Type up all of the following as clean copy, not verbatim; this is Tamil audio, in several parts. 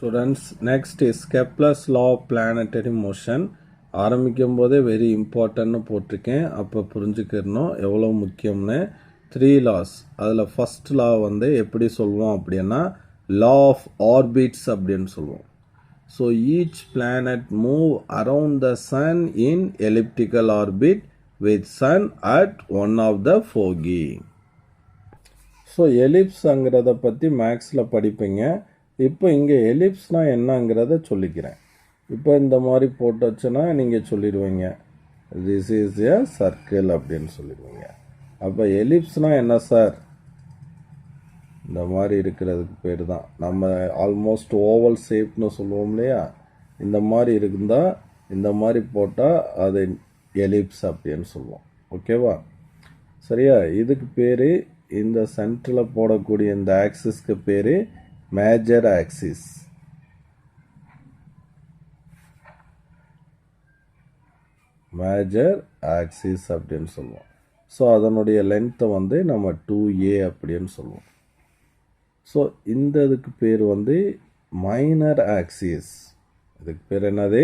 Students, next is Kepler's law of planetary motion. ஆரம்பிக்கும் போதே வெரி இம்பார்ட்டன்ட்னு போட்டிருக்கேன். அப்போ புரிஞ்சுக்கிறணும் எவ்வளோ முக்கியம்னு. 3 laws. அதில் ஃபர்ஸ்ட் லா வந்து எப்படி சொல்லுவோம் அப்படின்னா லா ஆஃப் ஆர்பிட்ஸ் அப்படின்னு சொல்லுவோம். So each planet move around the sun in elliptical orbit with sun at one of the foci. So எலிப்ஸுங்கிறத பற்றி மேக்ஸில் படிப்பீங்க. இப்போ இங்கே எலிப்ஸ்னால் என்னங்கிறத சொல்லிக்கிறேன். இப்போ இந்த மாதிரி போட்டு வச்சுன்னா நீங்கள் சொல்லிடுவீங்க திஸ் இஸ் எ சர்க்கிள் அப்படின்னு சொல்லிடுவீங்க. அப்போ எலிப்ஸ்னால் என்ன சார்? இந்த மாதிரி இருக்கிறதுக்கு பேர் தான் நம்ம ஆல்மோஸ்ட் ஓவல் ஷேப்னு சொல்லுவோம் இல்லையா. இந்த மாதிரி இருந்தால் இந்த மாதிரி போட்டால் அது எலிப்ஸ் அப்படின்னு சொல்லுவோம். ஓகேவா? சரியா? இதுக்கு பேர் இந்த சென்டரில் போடக்கூடிய இந்த ஆக்சிஸ்க்கு பேர் மேஜர் ஆக்சிஸ். மேஜர் ஆக்சிஸ் அப்படின்னு சொல்லுவோம். ஸோ அதனுடைய லென்த்தை வந்து நம்ம 2a அப்படின்னு சொல்லுவோம். ஸோ இந்த இதுக்கு பேர் வந்து மைனர் ஆக்சிஸ். இதுக்கு பேர் என்னது?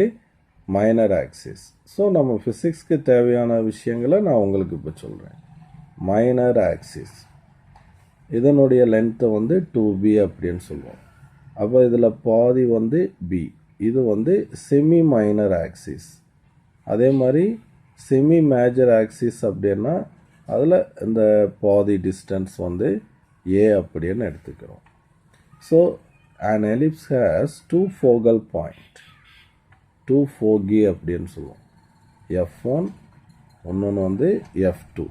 Minor axis. ஸோ நம்ம ஃபிசிக்ஸ்க்கு தேவையான விஷயங்களை நான் உங்களுக்கு இப்போ சொல்கிறேன். மைனர் ஆக்சிஸ் இதனுடைய லென்த்தை வந்து 2b அப்படின்னு சொல்லுவோம். அப்போ இதில் பாதி வந்து b. இது வந்து செமி மைனர் ஆக்சிஸ். அதே மாதிரி செமி மேஜர் ஆக்சிஸ் அப்படின்னா அதில் இந்த பாதி டிஸ்டன்ஸ் வந்து a அப்படின்னு எடுத்துக்கிறோம். So an ellipse has 2 focal point, 2 foci அப்படின்னு சொல்லுவோம். f1 இன்னொன்று வந்து f2.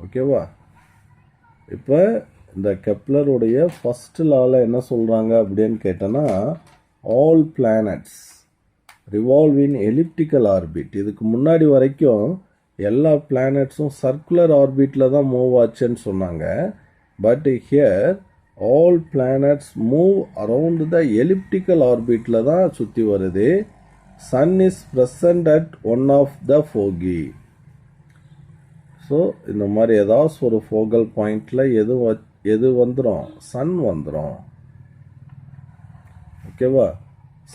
ஓகேவா? இப்போ இந்த கெப்லருடைய ஃபர்ஸ்ட் லாவில் என்ன சொல்கிறாங்க அப்படின்னு கேட்டோன்னா ஆல் பிளானட்ஸ் ரிவால்வ் இன் எலிப்டிக்கல் ஆர்பிட். இதுக்கு முன்னாடி வரைக்கும் எல்லா பிளானட்ஸும் சர்க்குலர் ஆர்பிட்டில் தான் மூவ் ஆச்சுன்னு சொன்னாங்க. But here all planets move around the elliptical ஆர்பிட்டில் தான் சுற்றி வருது. Sun is present at one of the foci. So இந்த மாதிரி ஏதாச்சும் ஒரு ஃபோகல் பாயிண்டில் எது வந்துடும்? சன் வந்துடும். ஓகேவா?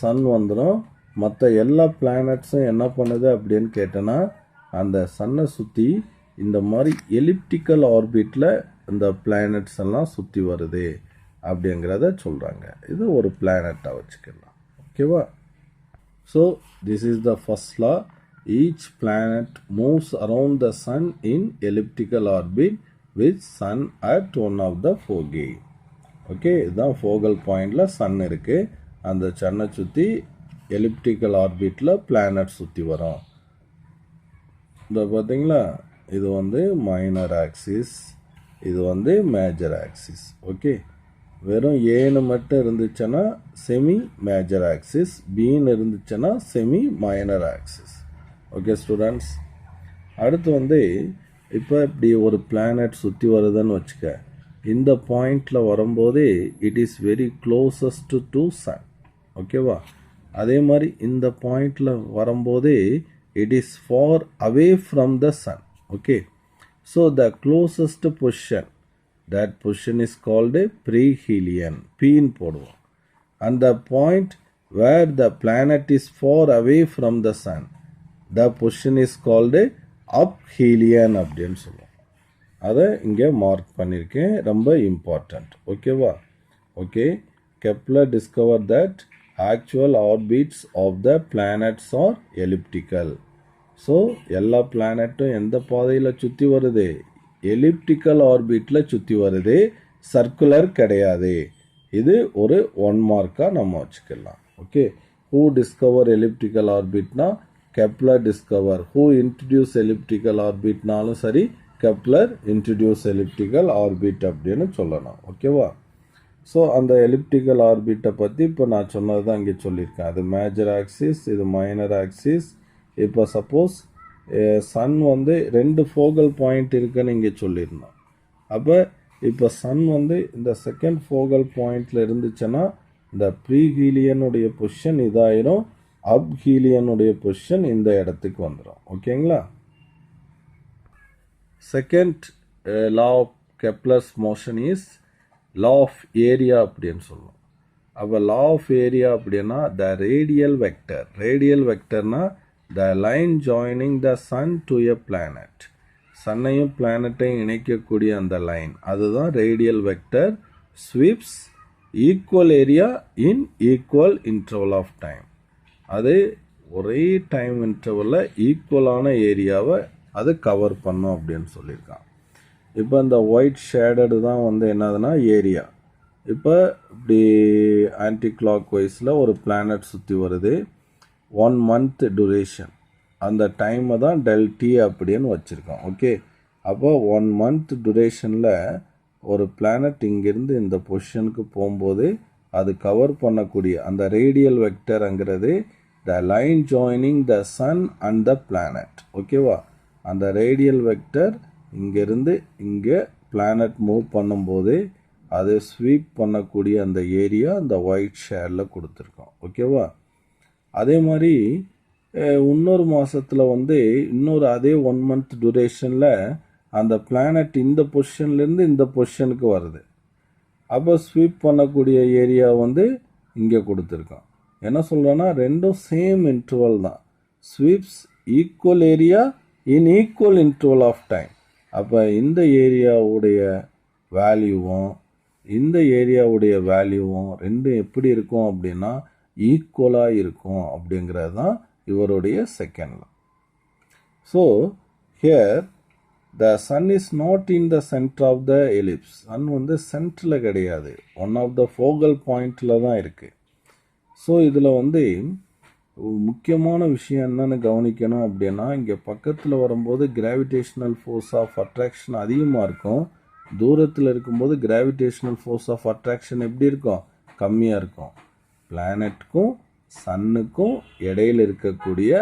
சன் வந்துடும். மற்ற எல்லா பிளானட்ஸும் என்ன பண்ணுது அப்படின்னு கேட்டோன்னா அந்த சன்னை சுற்றி இந்த மாதிரி எலிப்டிக்கல் ஆர்பிட்டில் இந்த பிளானட்ஸ் எல்லாம் சுற்றி வருது அப்படிங்கிறத சொல்கிறாங்க. இது ஒரு பிளானட்டாக வச்சுக்கலாம். ஓகேவா? So this is the first law. Each planet moves around the sun in elliptical orbit with sun at one of the foci. Okay, இதுதான் ஃபோகல் பாயிண்டில் சன் இருக்குது. அந்த சன்னை சுற்றி எலிப்டிக்கல் ஆர்பிட்டில் பிளானட் சுற்றி வரும். இந்த பார்த்தீங்களா, இது வந்து மைனர் ஆக்சிஸ், இது வந்து மேஜர் ஆக்சிஸ். ஓகே, வெறும் ஏன்னு மட்டும் இருந்துச்சுன்னா செமி மேஜர் ஆக்சிஸ், பின்னு இருந்துச்சுன்னா semi minor axis. Okay students, அடுத்து வந்து இப்போ இப்படி ஒரு பிளானட் சுற்றி வருதுன்னு வச்சுக்க. இந்த பாயிண்டில் வரும்போதே it is very closest to sun. ஓகேவா? அதே மாதிரி இந்த பாயிண்டில் வரும்போதே it is far away from the sun. Okay, so the closest position, that position is called perihelion. பீன் போடுவோம். அந்த point where the planet is far away from the sun, the position is called aphelion அப்படின்னு சொல்லுவோம். அதை இங்கே மார்க் பண்ணியிருக்கேன், ரொம்ப இம்பார்ட்டண்ட். ஓகேவா? Okay, Kepler discover that actual orbits of the planets are elliptical. So எல்லா பிளானட்டும் எந்த பாதையில் சுற்றி வருது? எலிப்டிக்கல் ஆர்பிட்டில் சுற்றி வருது, சர்க்குலர் கிடையாது. இது ஒரு 1 மார்க்காக நம்ம வச்சுக்கலாம். ஓகே, ஹூ டிஸ்கவர் எலிப்டிக்கல் ஆர்பிட்னா Kepler discover. Who introduce elliptical ஆர்பிட்னாலும் சரி, கெப்லர் இன்ட்ரடியூஸ் எலிப்டிக்கல் ஆர்பிட் அப்படின்னு சொல்லணும். ஓகேவா? ஸோ அந்த எலிப்டிக்கல் ஆர்பிட்டை பற்றி இப்போ நான் சொன்னது தான் இங்கே சொல்லியிருக்கேன். அது மேஜர் ஆக்சிஸ், இது மைனர் ஆக்சிஸ். இப்போ சப்போஸ் சன் வந்து 2 ஃபோகல் பாயிண்ட் இருக்குன்னு இங்கே சொல்லியிருந்தோம். அப்போ இப்போ சன் வந்து இந்த செகண்ட் ஃபோகல் பாயிண்டில் இருந்துச்சுன்னா இந்த ப்ரீஹீலியனுடைய பொசிஷன் இதாயிரும், அப்ஹீலியனுடைய பொசிஷன் இந்த இடத்துக்கு வந்துடும். ஓகேங்களா? Second law of Kepler's motion is law of area அப்படின்னு சொல்லுவோம். அப்போ லா ஆஃப் ஏரியா அப்படின்னா த ரேடியல் வெக்டர். ரேடியல் வெக்டர்னா the line joining the sun to a planet. சன்னையும் பிளானட்டையும் இணைக்கக்கூடிய அந்த லைன், அதுதான் radial vector sweeps equal area in equal interval of time. அது ஒரே டைம் இன்டர்வலில் ஈக்குவலான ஏரியாவை அது கவர் பண்ணும் அப்படின்னு சொல்லியிருக்கான். இப்போ இந்த ஒயிட் ஷேடடு தான் வந்து என்னதுன்னா ஏரியா. இப்போ இப்படி ஆன்டி கிளாக் வைஸில் ஒரு பிளானட் சுற்றி வருது, 1 month duration, அந்த டைமை தான் ∆t அப்படின்னு வச்சுருக்கோம். ஓகே, அப்போ 1 month duration-ல் ஒரு பிளானட் இங்கேருந்து இந்த பொசிஷனுக்கு போகும்போது அது கவர் பண்ணக்கூடிய அந்த ரேடியல் வெக்டர்ங்கிறது the line joining the sun and the planet. ஓகேவா, அந்த ரேடியல் வெக்டர் இங்கேருந்து இங்கே பிளானட் மூவ் பண்ணும்போது அது ஸ்வீப் பண்ணக்கூடிய அந்த ஏரியா அந்த ஒயிட் ஷேடில் கொடுத்துருக்கோம். ஓகேவா, அதே மாதிரி இன்னொரு மாதத்தில் வந்து இன்னொரு அதே 1 month duration-ல் அந்த பிளானட் இந்த பொசிஷன்லேருந்து இந்த பொசிஷனுக்கு வருது. அப்போ ஸ்வீப் பண்ணக்கூடிய ஏரியா வந்து இங்கே கொடுத்துருக்கோம். என்ன சொல்கிறேன்னா ரெண்டும் சேம் இன்டர்வல் தான். Sweeps equal area in equal interval of time. அப்போ இந்த ஏரியாவுடைய வேல்யூவும் இந்த ஏரியாவுடைய வேல்யூவும் ரெண்டும் எப்படி இருக்கும் அப்படின்னா ஈக்குவலாக இருக்கும் அப்படிங்கிறது தான் இவருடைய second law. So here the sun is not in the centre of the ellipse. Sun வந்து சென்டரில் கிடையாது, ஒன் ஆஃப் த ஃபோகல் பாயிண்டில் தான் இருக்குது. ஸோ இதில் வந்து முக்கியமான விஷயம் என்னென்னு கவனிக்கணும் அப்படின்னா, இங்கே பக்கத்தில் வரும்போது கிராவிடேஷ்னல் ஃபோர்ஸ் ஆஃப் அட்ராக்ஷன் அதிகமாக இருக்கும், தூரத்தில் இருக்கும்போது கிராவிடேஷ்னல் ஃபோர்ஸ் ஆஃப் அட்ராக்ஷன் எப்படி இருக்கும், கம்மியாக இருக்கும். பிளானட்டுக்கும் சன்னுக்கும் இடையில் இருக்கக்கூடிய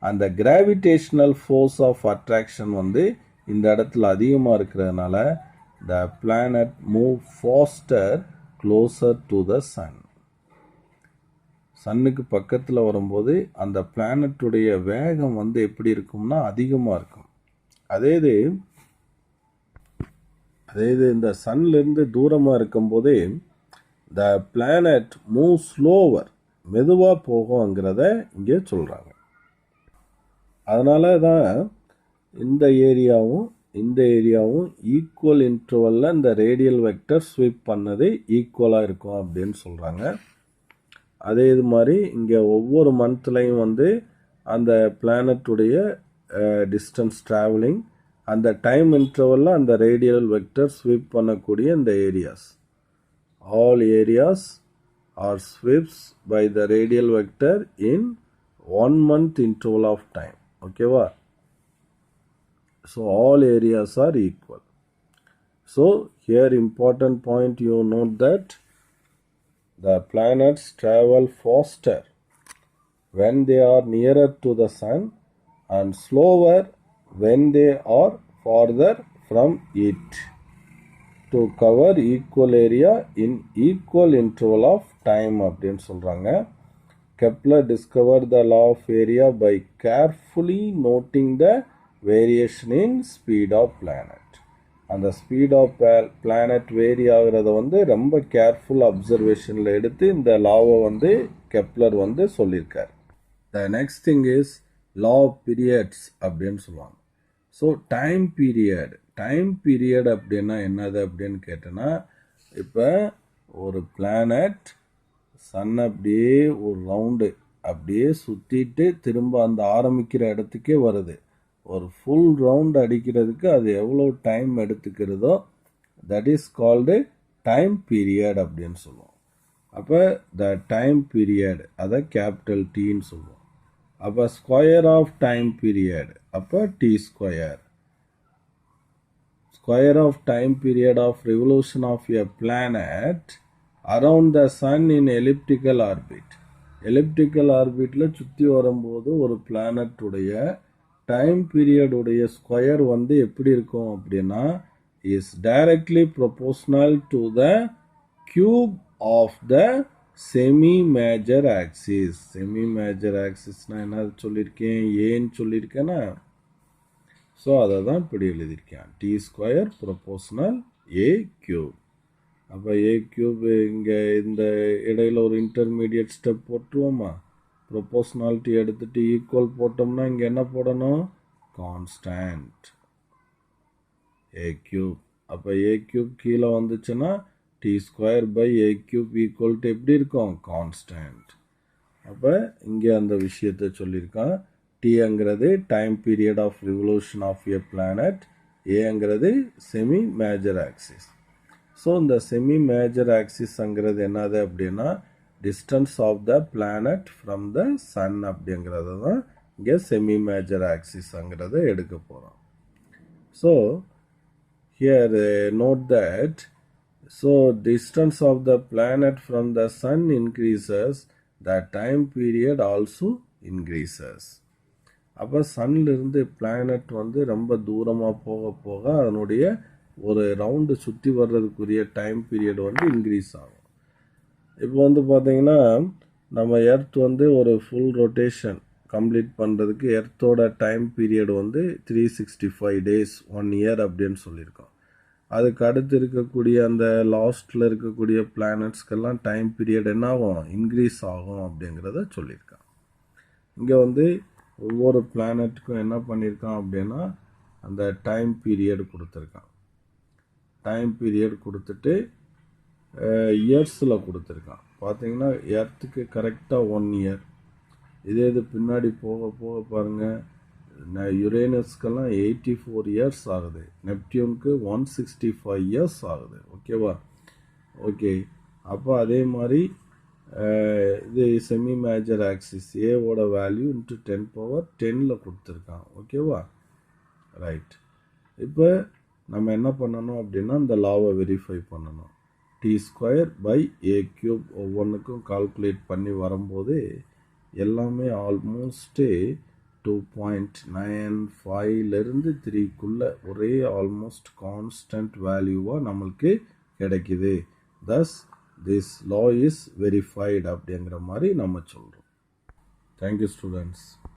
அந்த கிராவிடேஷ்னல் ஃபோர்ஸ் ஆஃப் அட்ராக்ஷன் வந்து இந்த இடத்துல அதிகமாக இருக்கிறதுனால the planet move faster closer to the sun. சன்னுக்கு பக்கத்தில் வரும்போது அந்த பிளானட்டுடைய வேகம் வந்து எப்படி இருக்கும்னா அதிகமாக இருக்கும். அதே இது இந்த சன்லேருந்து தூரமாக இருக்கும்போதே த பிளானட் மூவ் ஸ்லோவர், மெதுவாக போகுங்கிறத இங்கே சொல்கிறாங்க. அதனால தான் இந்த ஏரியாவும் இந்த ஏரியாவும் ஈக்குவல் இன்டர்வலில் இந்த ரேடியல் வெக்டர் ஸ்வீப் பண்ணது ஈக்குவலாக இருக்கும் அப்படின்னு சொல்கிறாங்க. அதே இது மாதிரி இங்கே ஒவ்வொரு மந்த்லையும் வந்து அந்த பிளானட்டுடைய டிஸ்டன்ஸ் ட்ராவலிங், அந்த டைம் இன்டர்வலில் அந்த ரேடியல் வெக்டர் ஸ்வீப் பண்ணக்கூடிய இந்த areas, all areas are sweeps by the radial vector in 1 month interval of time. ஓகேவா, so all areas are equal. So here important point, you note that the planets travel faster when they are nearer to the sun and slower when they are farther from it to cover equal area in equal interval of time அப்படின்னு சொல்கிறாங்க. Kepler discovered the law of area by carefully noting the variation in speed of planet. அந்த ஸ்பீட் ஆஃப் பிளானட் வேரி ஆகிறத வந்து ரொம்ப கேர்ஃபுல் அப்சர்வேஷனில் எடுத்து இந்த லாவை வந்து கெப்லர் வந்து சொல்லியிருக்கார். The next thing is law of periods அப்படின்னு சொல்லுவாங்க. ஸோ டைம் பீரியட் அப்படின்னா என்னது அப்படின்னு கேட்டோன்னா, இப்போ ஒரு பிளானட் சன் அப்படியே ஒரு ரவுண்டு அப்படியே சுற்றிட்டு திரும்ப அந்த ஆரம்பிக்கிற இடத்துக்கே வருது. ஒரு ஃபுல் ரவுண்ட் அடிக்கிறதுக்கு அது எவ்வளோ டைம் எடுத்துக்கிறதோ that is called time period அப்படின்னு சொல்லுவோம். அப்போ த டைம் பீரியட் அதை கேபிட்டல் டீன்னு சொல்லுவோம். அப்போ ஸ்கொயர் ஆஃப் டைம் பீரியட் அப்போ T square. Square of time period of revolution of a planet around the sun in elliptical orbit. Elliptical ஆர்பிட்டில் சுற்றி வரும்போது ஒரு பிளானட்டுடைய டைம் பீரியடுடைய ஸ்கொயர் வந்து எப்படி இருக்கும் அப்படின்னா is directly proportional to the cube of the semi major axis. Semi major ஆக்சிஸ்னால் என்ன சொல்லியிருக்கேன், ஏன்னு சொல்லியிருக்கேன்னா, ஸோ அதை தான் இப்படி எழுதியிருக்கேன், T square proportional a cube. அப்போ ஏ கியூப் இங்கே இந்த இடையில ஒரு இன்டர்மீடியட் ஸ்டெப் போட்டுருவோமா? ப்ரொபோஷனாலிட்டி எடுத்துட்டு ஈக்குவல் போட்டோம்னா இங்கே என்ன போடணும்? Constant a cube. அப்போ ஏ கியூப் கீழே வந்துச்சுன்னா T square by A cube equal to எப்படி இருக்கும்? கான்ஸ்டன்ட். அப்போ இங்கே அந்த விஷயத்தை சொல்லியிருக்கான். டிங்கிறது time period of revolution of a planet, ஏங்கிறது செமி மேஜர் ஆக்சிஸ். ஸோ இந்த செமி மேஜர் ஆக்சிஸ்ங்கிறது என்னது அப்படின்னா distance of the planet from the sun அப்படிங்கிறது தான் இங்கே செமி மேஜர் ஆக்சிஸ்ங்கிறத எடுக்க போகிறோம். So here note that so distance of the planet from the sun increases, the time period also increases. அப்போ சன்னிலிருந்து பிளானட் வந்து ரொம்ப தூரமாக போக போக அதனுடைய ஒரு ரவுண்டு சுற்றி வர்றதுக்குரிய டைம் பீரியட் வந்து இன்க்ரீஸ் ஆகும். இப்போ வந்து பார்த்தீங்கன்னா நம்ம எர்த் வந்து ஒரு ஃபுல் ரொட்டேஷன் கம்ப்ளீட் பண்ணுறதுக்கு எர்த்தோட டைம் பீரியட் வந்து 365 days 1 year அப்படின்னு சொல்லியிருக்கோம். அதுக்கு அடுத்து இருக்கக்கூடிய அந்த லாஸ்ட்டில் இருக்கக்கூடிய பிளானட்ஸ்க்கெல்லாம் டைம் பீரியட் என்ன ஆகும்? இன்க்ரீஸ் ஆகும் அப்படிங்கிறத சொல்லியிருக்கான். இங்கே வந்து ஒவ்வொரு பிளானட்டுக்கும் என்ன பண்ணியிருக்கான் அப்படின்னா அந்த டைம் பீரியட் கொடுத்துருக்கான். டைம் பீரியட் கொடுத்துட்டு இயர்ஸில் கொடுத்துருக்கான். பார்த்தீங்கன்னா எர்த்துக்கு கரெக்டாக 1 year. இதே இது பின்னாடி போக போக பாருங்கள், யுரேனஸ்க்கெல்லாம் 84 years ஆகுது, நெப்டியூனுக்கு 165 years ஆகுது. ஓகேவா? ஓகே. அப்போ அதே மாதிரி இது செமி மேஜர் ஆக்சிஸ் ஏவோட வேல்யூ இன்ட்டு 10^10 கொடுத்துருக்கான். ஓகேவா? ரைட். இப்போ நம்ம என்ன பண்ணணும் அப்படின்னா இந்த லாவை வெரிஃபை பண்ணணும். T square by A cube ஒவ்வொன்றுக்கும் கால்குலேட் பண்ணி வரும்போது எல்லாமே ஆல்மோஸ்ட்டு 2.95லேருந்து 3க்குள்ள ஒரே ஆல்மோஸ்ட் கான்ஸ்டன்ட் வேல்யூவாக நம்மளுக்கு கிடைக்குது. Thus this law is verified அப்படிங்கிற மாதிரி நம்ம சொல்கிறோம். Thank you students.